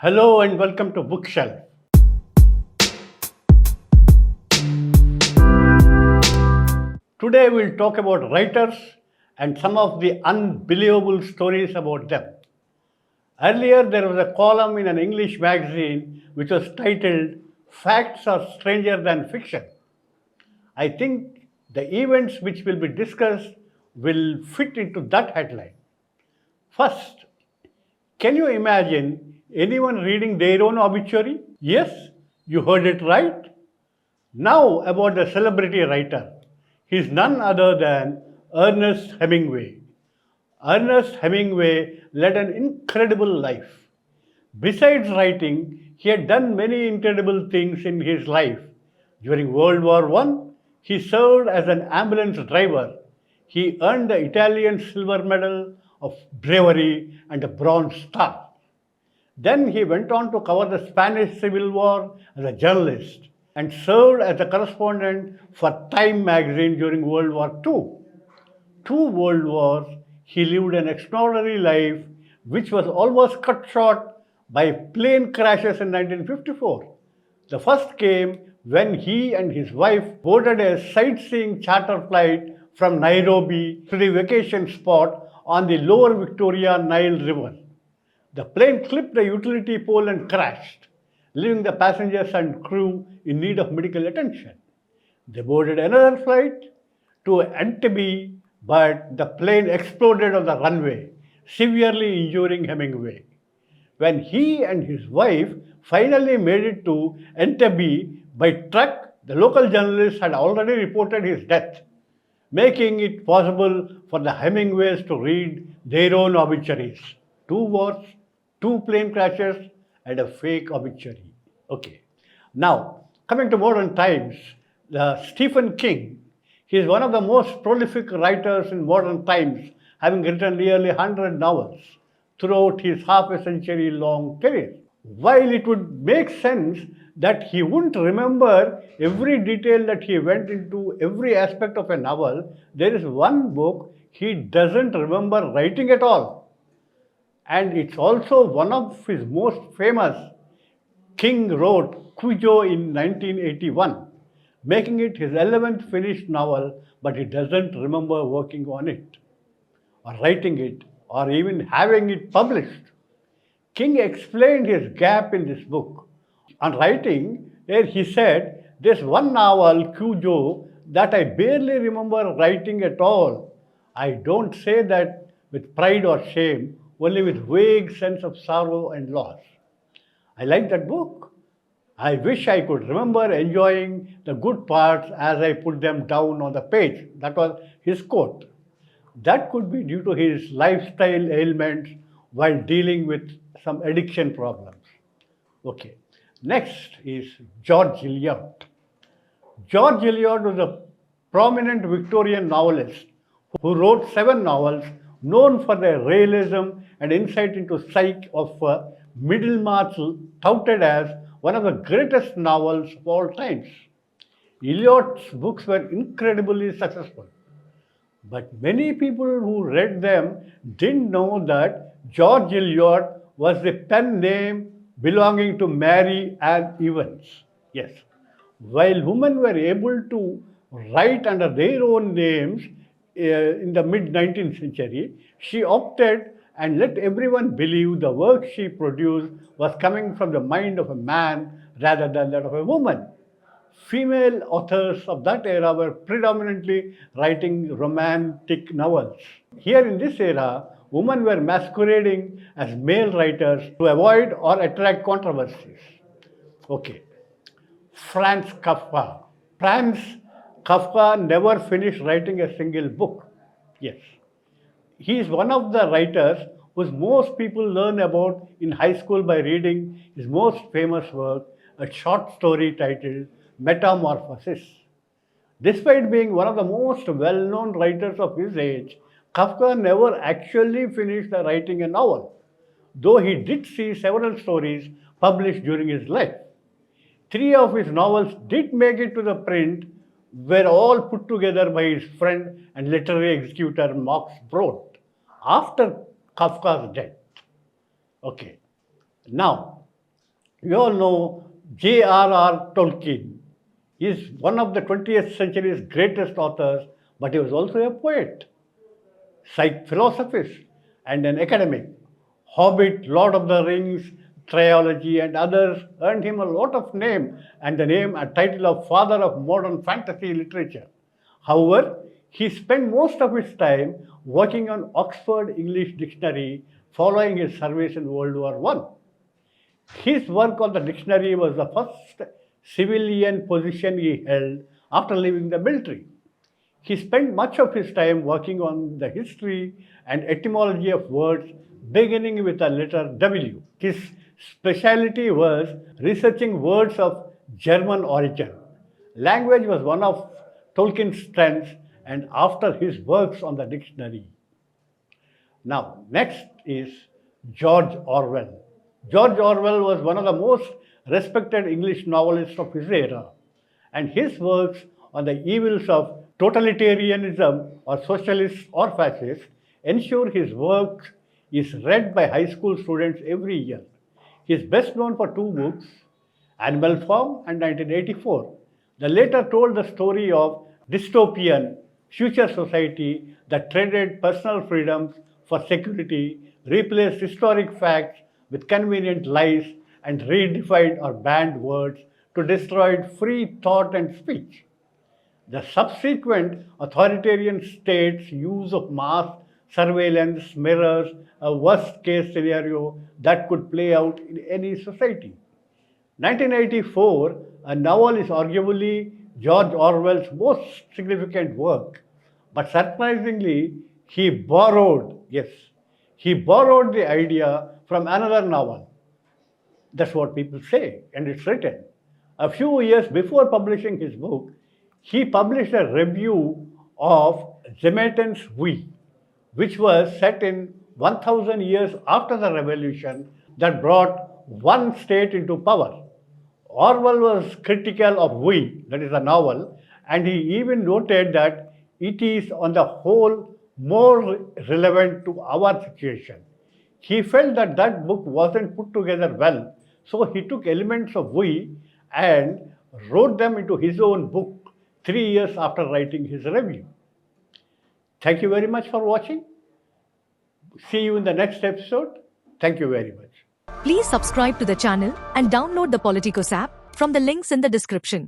Hello and welcome to Bookshelf. Today we'll talk about writers and some of the unbelievable stories about them. Earlier there was a column in an English magazine which was titled Facts Are Stranger Than Fiction. I think the events which will be discussed will fit into that headline. First, can you imagine anyone reading their own obituary? Yes, you heard it right. Now, about the celebrity writer. He is none other than Ernest Hemingway. Ernest Hemingway led an incredible life. Besides writing, he had done many incredible things in his life. During World War I, he served as an ambulance driver. He earned the Italian Silver Medal of Bravery and a Bronze Star. Then he went on to cover the Spanish Civil War as a journalist and served as a correspondent for Time magazine during World War II. Two world wars, he lived an extraordinary life which was almost cut short by plane crashes in 1954. The first came when he and his wife boarded a sightseeing charter flight from Nairobi to the vacation spot on the lower Victoria Nile River. The plane clipped a utility pole and crashed, leaving the passengers and crew in need of medical attention. They boarded another flight to Entebbe, but the plane exploded on the runway, severely injuring Hemingway. When he and his wife finally made it to Entebbe by truck, the local journalists had already reported his death, making it possible for the Hemingways to read their own obituaries. Two wars, two plane crashes, and a fake obituary. Okay. Now, coming to modern times, Stephen King, he is one of the most prolific writers in modern times, having written nearly 100 novels throughout his half a century long career. While it would make sense that he wouldn't remember every detail that he went into every aspect of a novel, there is one book he doesn't remember writing at all. And it's also one of his most famous. King wrote Cujo in 1981, making it his 11th finished novel, but he doesn't remember working on it, or writing it, or even having it published. King explained his gap in this book. On writing, there he said, "There's one novel, Cujo, that I barely remember writing at all. I don't say that with pride or shame, only with vague sense of sorrow and loss. I like that book. I wish I could remember enjoying the good parts as I put them down on the page." That was his quote. That could be due to his lifestyle ailments while dealing with some addiction problems. Okay. Next is George Eliot. George Eliot was a prominent Victorian novelist who wrote 7 novels known for their realism and insight into psyche of Middlemarch, touted as one of the greatest novels of all times. Eliot's books were incredibly successful, but many people who read them didn't know that George Eliot was the pen name belonging to Mary Ann Evans. Yes, while women were able to write under their own names in the mid 19th century, she opted and let everyone believe the work she produced was coming from the mind of a man rather than that of a woman. Female authors of that era were predominantly writing romantic novels. Here in this era, women were masquerading as male writers to avoid or attract controversies. Okay. Franz Kafka. Franz Kafka never finished writing a single book. Yes. He is one of the writers whose most people learn about in high school by reading his most famous work, a short story titled Metamorphosis. Despite being one of the most well known writers of his age, Kafka never actually finished writing a novel, though he did see several stories published during his life. 3 of his novels did make it to the print, were all put together by his friend and literary executor Max Brod after Kafka's death. Okay, now You all know J.R.R. Tolkien. He is one of the 20th century's greatest authors, but he was also a poet, philosophist, and an academic. Hobbit, Lord of the Rings, trilogy, and others earned him a lot of name and the name and title of father of modern fantasy literature. However, he spent most of his time working on Oxford English Dictionary following his service in World War One. His work on the dictionary was the first civilian position he held after leaving the military. He spent much of his time working on the history and etymology of words beginning with the letter W. His specialty was researching words of German origin. Language was one of Tolkien's strengths, and after his works on the dictionary. Now, next is George Orwell. George Orwell was one of the most respected English novelists of his era, and his works on the evils of totalitarianism or socialists or fascists ensure his work is read by high school students every year. He is best known for two books, Animal Farm and 1984. The latter told the story of dystopian future society that traded personal freedoms for security, replaced historic facts with convenient lies, and redefined or banned words to destroy free thought and speech. The subsequent authoritarian states' use of mass surveillance mirrors a worst case scenario that could play out in any society. 1984, a novel, is arguably George Orwell's most significant work, but surprisingly, he borrowed the idea from another novel. That's what people say, and it's written. A few years before publishing his book, he published a review of Zemeten's We, which was set in 1000 years after the revolution that brought one state into power. Orwell was critical of We, that is the novel, and he even noted that it is on the whole more relevant to our situation. He felt that that book wasn't put together well, so he took elements of We and wrote them into his own book 3 years after writing his review. Thank you very much for watching. See you in the next episode. Thank you very much. Please subscribe to the channel and download the Politikos app from the links in the description.